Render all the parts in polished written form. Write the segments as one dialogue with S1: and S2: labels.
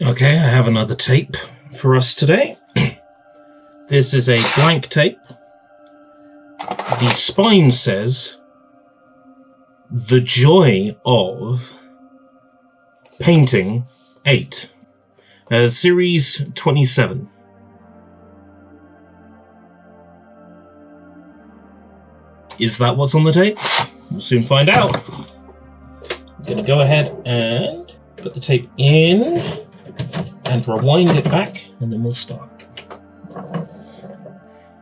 S1: Okay, I have another tape for us today. This is a blank tape. The spine says, "The Joy of Painting 8, Series 27. Is that what's on the tape? We'll soon find out. I'm going to go ahead and put the tape in and rewind it back, and then we'll start.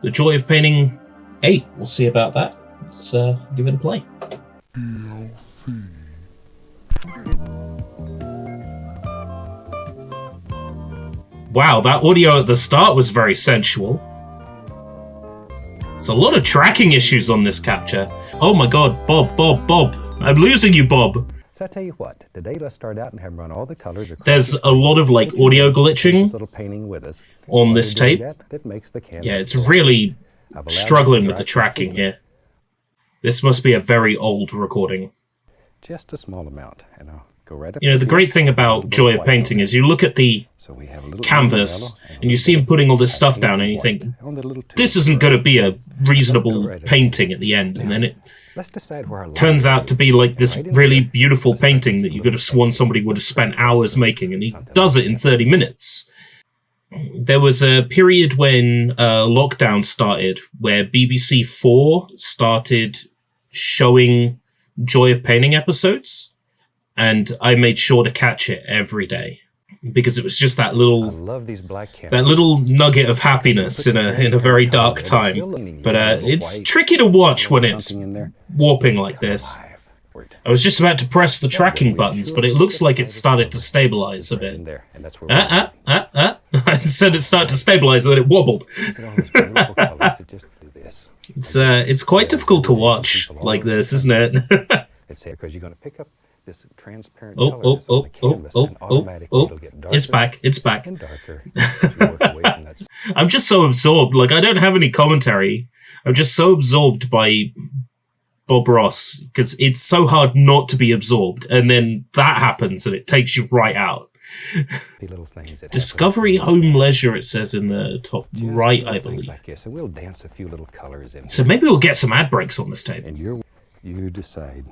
S1: The Joy of Painting 8. We'll see about that. Let's give it a play. Wow, that audio at the start was very sensual. There's a lot of tracking issues on this capture. Oh my god, Bob. I'm losing you, Bob.
S2: So I tell you what, today let's start out and have run all the colors.
S1: There's a lot of like audio glitching
S2: little painting with us.
S1: on this tape.
S2: That makes the canvas.
S1: Yeah, it's really struggling with the tracking here. This must be a very old recording.
S2: Just a small amount, and I'll go right up.
S1: You know, the great thing about Joy of Painting is you look at the canvas and you see him putting all this stuff down and you think, this isn't going to be a reasonable painting at the end. And then it turns out to be like this really beautiful painting that you could have sworn somebody would have spent hours making, and he does it in 30 minutes. There was a period when lockdown started where BBC 4 started showing Joy of Painting episodes, and I made sure to catch it every day because it was just that little nugget of happiness in a very dark time. But it's tricky to watch when it's warping like this. I was just about to press the tracking buttons, but it looks like it started to stabilize a bit. I said it started to stabilize, and then it wobbled. It's quite difficult to watch like this, isn't it?
S2: Because you're going to pick up this transparent
S1: Oh, it's back. I'm just so absorbed. Like, I don't have any commentary. I'm just so absorbed by Bob Ross because it's so hard not to be absorbed. And then that happens and it takes you right out. Discovery Home Leisure, it says in the top right, I believe.
S2: So we'll dance a few little colors in.
S1: So maybe we'll get some ad breaks on this tape.
S2: And you decide.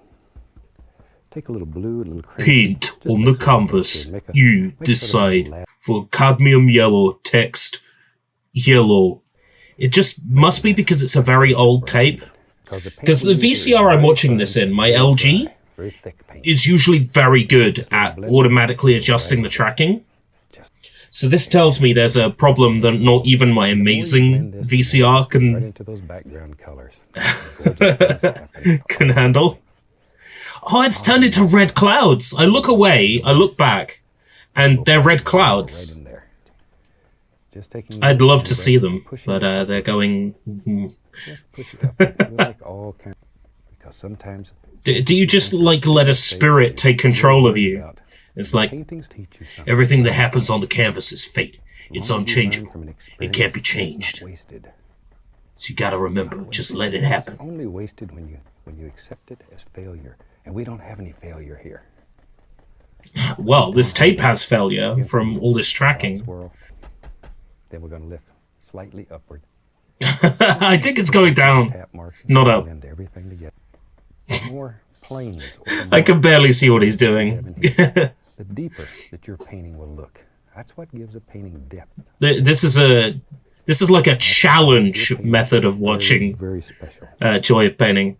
S2: Take a little blue, a little crimson.
S1: Paint on the canvas. You decide. For cadmium yellow, text yellow. It just must be because it's a very old tape. Because the VCR I'm watching this in, my LG, is usually very good at automatically adjusting the tracking. So this tells me there's a problem that not even my amazing VCR can handle. Oh, it's turned into red clouds. I look away, I look back, and they're red clouds. I'd love to see them, but they're going... Do you just, like, let a spirit take control of you? It's like, everything that happens on the canvas is fate. It's unchangeable. It can't be changed. So you gotta remember, just let it happen.
S2: Only wasted when you accept it as failure. And we don't have any failure here.
S1: Well, this tape has failure from all this tracking.
S2: Then we're going to lift slightly upward.
S1: I think it's going down, not up.
S2: More planes.
S1: I can barely see what he's doing.
S2: The deeper that your painting will look. That's what gives a painting depth.
S1: This is like a challenge method of watching Joy of Painting.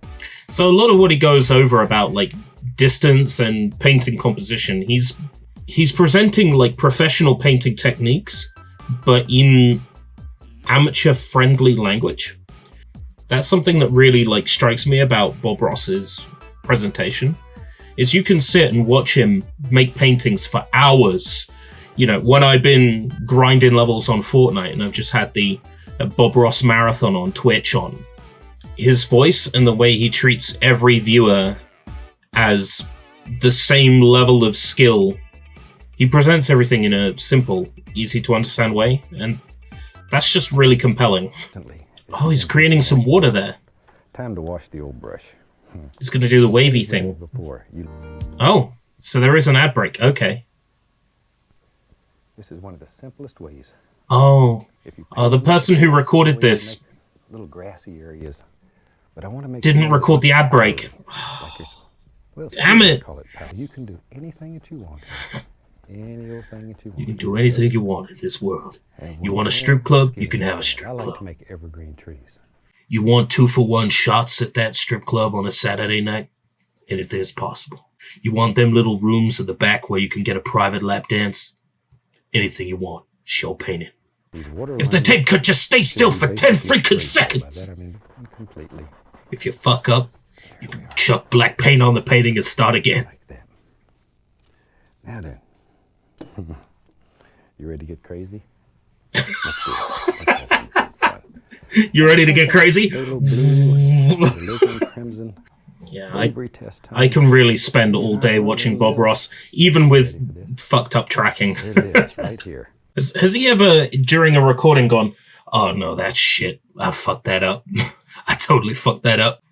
S1: So a lot of what he goes over about like distance and painting composition, he's presenting like professional painting techniques, but in amateur-friendly language. That's something that really like strikes me about Bob Ross's presentation, is you can sit and watch him make paintings for hours. You know, when I've been grinding levels on Fortnite and I've just had the Bob Ross marathon on Twitch on, his voice and the way he treats every viewer as the same level of skill. He presents everything in a simple, easy to understand way, and that's just really compelling. Oh, he's creating some water there.
S2: Time to wash the old brush.
S1: He's going to do the wavy thing. Oh, so there is an ad break. Okay.
S2: This is one of the simplest ways.
S1: Oh.
S2: If you
S1: Oh, the person who recorded this
S2: little grassy areas, but I want to make
S1: didn't record the ad break.
S2: Well,
S1: Damn it!
S2: Call it power. You can do anything that you want. Any old thing that you want.
S1: You can do anything you want in this world. You want a strip club? You can have a strip
S2: I like
S1: club.
S2: to make evergreen trees.
S1: You want 2-for-1 shots at that strip club on a Saturday night? Anything is possible. You want them little rooms at the back where you can get a private lap dance? Anything you want. Show painting. If the tape could just stay still for 10 freaking seconds.
S2: By that I mean completely.
S1: If you fuck up, you can chuck black paint on the painting and start again.
S2: Like that. Now then. You ready to get crazy? Let's do it. Let's have some fun.
S1: You ready to get crazy?
S2: Little blue, little crimson.
S1: Yeah,
S2: Test time.
S1: I can really spend all day watching Bob Ross, even with fucked up tracking.
S2: There it is, right here.
S1: Has he ever, during a recording, gone, oh no, that's shit, I fucked that up. I totally fucked that up.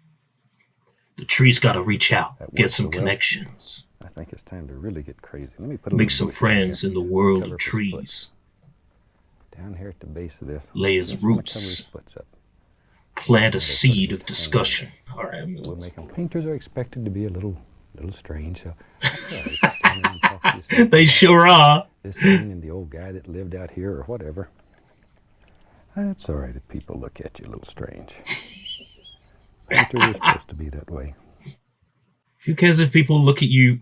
S1: The tree's gotta reach out, get some connections.
S2: I think it's time to really get crazy. Let me put a
S1: Make
S2: little
S1: some friends in the world of trees.
S2: Down here at the base of this.
S1: Lay his roots.
S2: Up.
S1: Plant a seed of discussion. All right,
S2: We'll make them. Painters are expected to be a little strange. So
S1: they sure are.
S2: This thing and the old guy that lived out here or whatever. That's all right if people look at you a little strange. Painters are supposed to be that way.
S1: Who cares if people look at you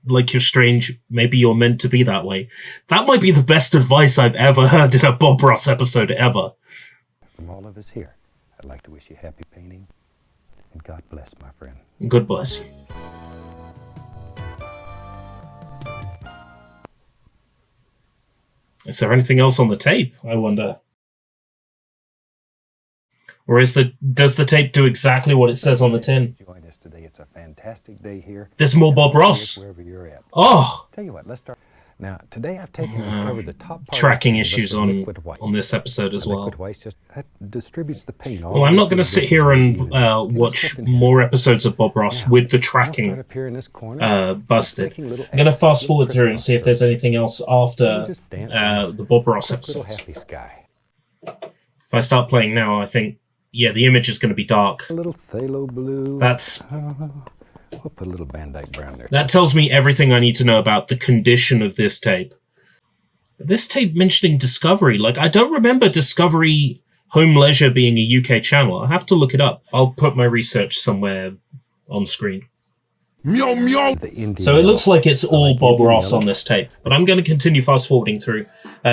S1: like you're strange? Maybe you're meant to be that way. That might be the best advice I've ever heard in a Bob Ross episode ever.
S2: From all of us here, I'd like to wish you happy painting. And God bless, my friend.
S1: God bless you. Is there anything else on the tape, I wonder? Or does the tape do exactly what it says on the tin?
S2: Join us today. It's a fantastic day here.
S1: There's more Bob Ross.
S2: Wherever you're at.
S1: Oh!
S2: Tell you what, let's start. Now, today I've taken and covered the top part
S1: tracking
S2: of
S1: issues on this episode as well.
S2: Liquid white just that distributes the paint.
S1: Well, I'm not going to sit here and watch more episodes of Bob Ross with the tracking busted. I'm going to fast forward through and see if there's anything else after the Bob Ross episodes. If I start playing now, I think, yeah, the image is going to be dark.
S2: A little phthalo blue.
S1: That's...
S2: We'll put a little Van Dyke brown there.
S1: That tells me everything I need to know about the condition of this tape. But this tape mentioning Discovery, like, I don't remember Discovery Home Leisure being a UK channel. I'll have to look it up. I'll put my research somewhere on screen.
S3: Meow, meow.
S1: So it looks like it's all Bob Ross on this tape, but I'm going to continue fast forwarding through,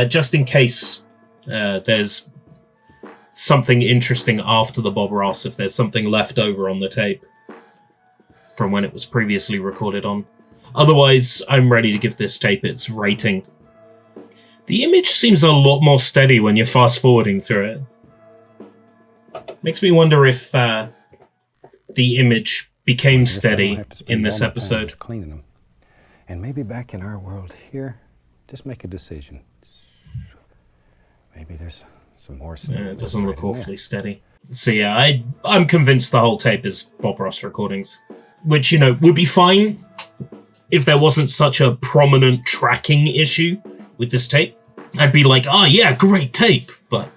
S1: just in case there's something interesting after the Bob Ross, if there's something left over on the tape from when it was previously recorded on. Otherwise, I'm ready to give this tape its rating. The image seems a lot more steady when you're fast-forwarding through it. Makes me wonder if the image became steady in this episode.
S2: Cleaning them. And maybe back in our world here, just make a decision. Maybe there's some more stuff.
S1: It doesn't look awfully steady. So yeah, I'm convinced the whole tape is Bob Ross recordings. Which, you know, would be fine if there wasn't such a prominent tracking issue with this tape. I'd be like, oh yeah, great tape. But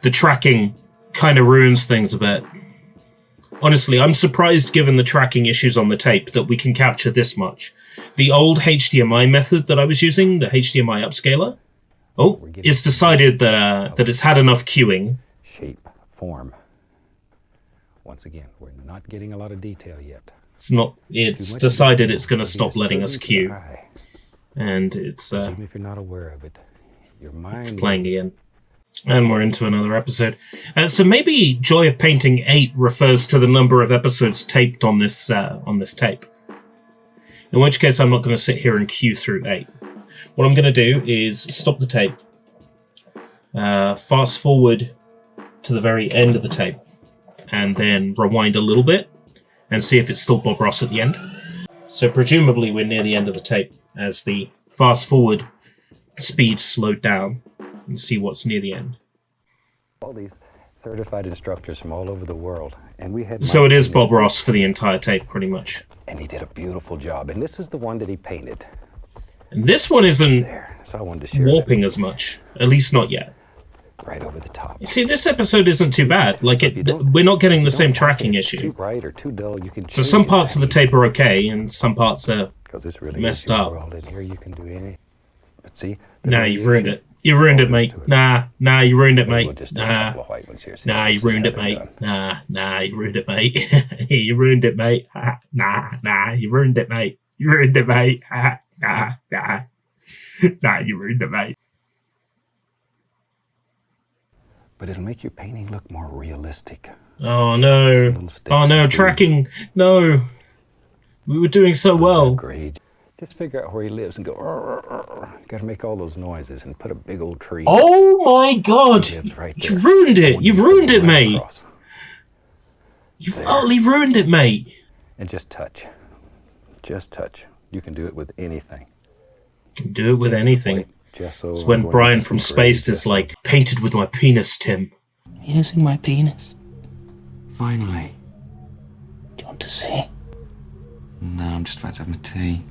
S1: the tracking kind of ruins things a bit. Honestly, I'm surprised given the tracking issues on the tape that we can capture this much. The old HDMI method that I was using, the HDMI upscaler, it's decided that it's had enough queuing.
S2: Shape, form. Once again, we're not getting a lot of detail yet.
S1: It's decided it's going to stop letting us queue. And it's
S2: even if you're not aware of it, your mind
S1: it's playing again. And we're into another episode. So maybe Joy of Painting 8 refers to the number of episodes taped on this tape. In which case, I'm not going to sit here and queue through 8. What I'm going to do is stop the tape, fast forward to the very end of the tape, and then rewind a little bit, and see if it's still Bob Ross at the end. So presumably we're near the end of the tape as the fast forward speed slowed down, and see what's near the end.
S2: All these certified instructors from all over the world, and we had.
S1: So it is Bob Ross for the entire tape, pretty much.
S2: And he did a beautiful job. And this is the one that he painted.
S1: And this one isn't.
S2: There, So I wanted to share
S1: warping as much. At least not yet.
S2: right over the top.
S1: You see, this episode isn't too bad. Like, we're not getting the same tracking issue.
S2: Too bright or too dull, you can
S1: So some parts of the tape are okay, and some parts are
S2: it's really
S1: messed up.
S2: In here you can do anything. But see,
S1: Nah, you've ruined it. You ruined it, mate. Nah, you ruined it, mate. Nah, you ruined it, mate. Nah, you ruined it, mate. You ruined it, mate. Nah, you ruined it, mate. You ruined it, mate. Nah. Nah, you ruined it, mate.
S2: But it'll make your painting look more realistic.
S1: Oh no. Oh no, tracking. No. We were doing so well.
S2: Great. Just figure out where he lives and go, gotta make all those noises and put a big old tree.
S1: Oh my god!
S2: Right
S1: You've ruined it! You've ruined it, mate! You've utterly ruined it, mate!
S2: And just touch. Just touch. You can do it with anything.
S1: Do it with anything. It's when Brian from Spaced is like, painted with my penis, Tim.
S4: Using my penis.
S5: Finally.
S4: Do you want to see?
S5: No, I'm just about to have my tea.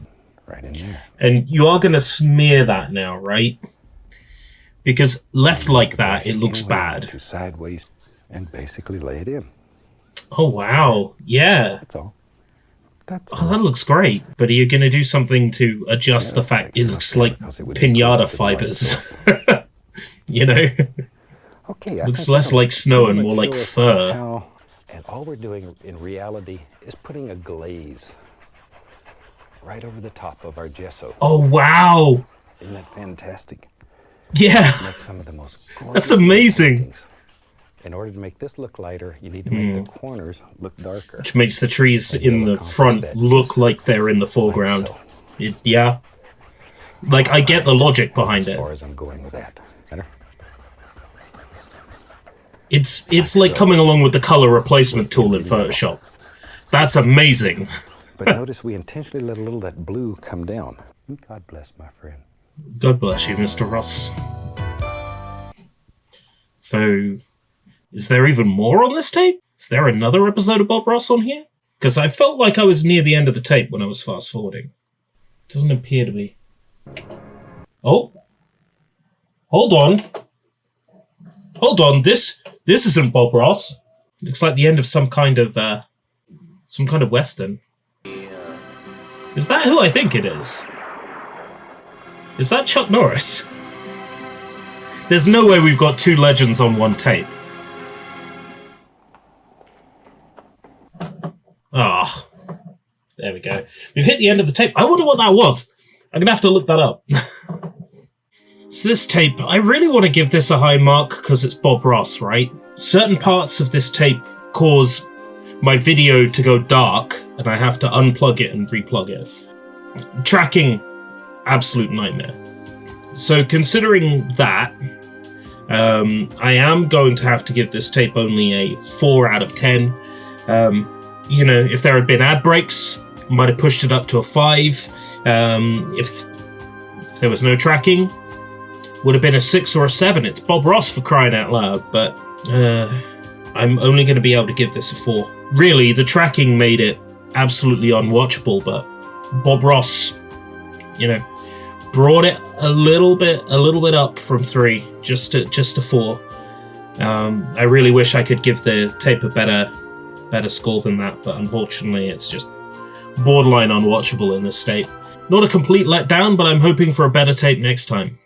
S2: Right in there.
S1: And you are going to smear that now, right? Because left like that, it looks bad.
S2: To sideways and basically lay it in.
S1: Oh, wow. Yeah.
S2: That's all. That's
S1: Oh, that looks great. But are you going to do something to adjust the fact it looks like pinata fibers? You know?
S2: Okay.
S1: Looks less like snow and more like fur.
S2: And all we're doing in reality is putting a glaze right over the top of our gesso.
S1: Oh, wow.
S2: Isn't that fantastic?
S1: Yeah.
S2: Make some of the most
S1: That's amazing.
S2: paintings. In order to make this look lighter, you need to make the corners look darker.
S1: Which makes the trees in the front look like they're in the foreground. Yeah. Like, I get the logic behind it.
S2: As far as I'm going with that. Better?
S1: It's like coming along with the color replacement tool in Photoshop. That's amazing.
S2: But notice we intentionally let a little of that blue come down. God bless, my friend.
S1: God bless you, Mr. Ross. So, is there even more on this tape? Is there another episode of Bob Ross on here? Because I felt like I was near the end of the tape when I was fast forwarding. Doesn't appear to be. Oh. Hold on. Hold on. This isn't Bob Ross. Looks like the end of some kind of Western. Is that who I think it is? Is that Chuck Norris? There's no way we've got two legends on one tape. Ah, there we go. We've hit the end of the tape. I wonder what that was. I'm going to have to look that up. So this tape, I really want to give this a high mark because it's Bob Ross, right? Certain parts of this tape cause my video to go dark and I have to unplug it and replug it. Tracking, absolute nightmare. So considering that, I am going to have to give this tape only a 4 out of 10. You know, if there had been ad breaks, I might have pushed it up to a 5. If there was no tracking, would have been a 6 or a 7. It's Bob Ross for crying out loud, but I'm only going to be able to give this a 4. Really, the tracking made it absolutely unwatchable, but Bob Ross, you know, brought it a little bit up from 3, just to 4. I really wish I could give the tape a better score than that, but unfortunately it's just borderline unwatchable in this state. Not a complete letdown, but I'm hoping for a better tape next time.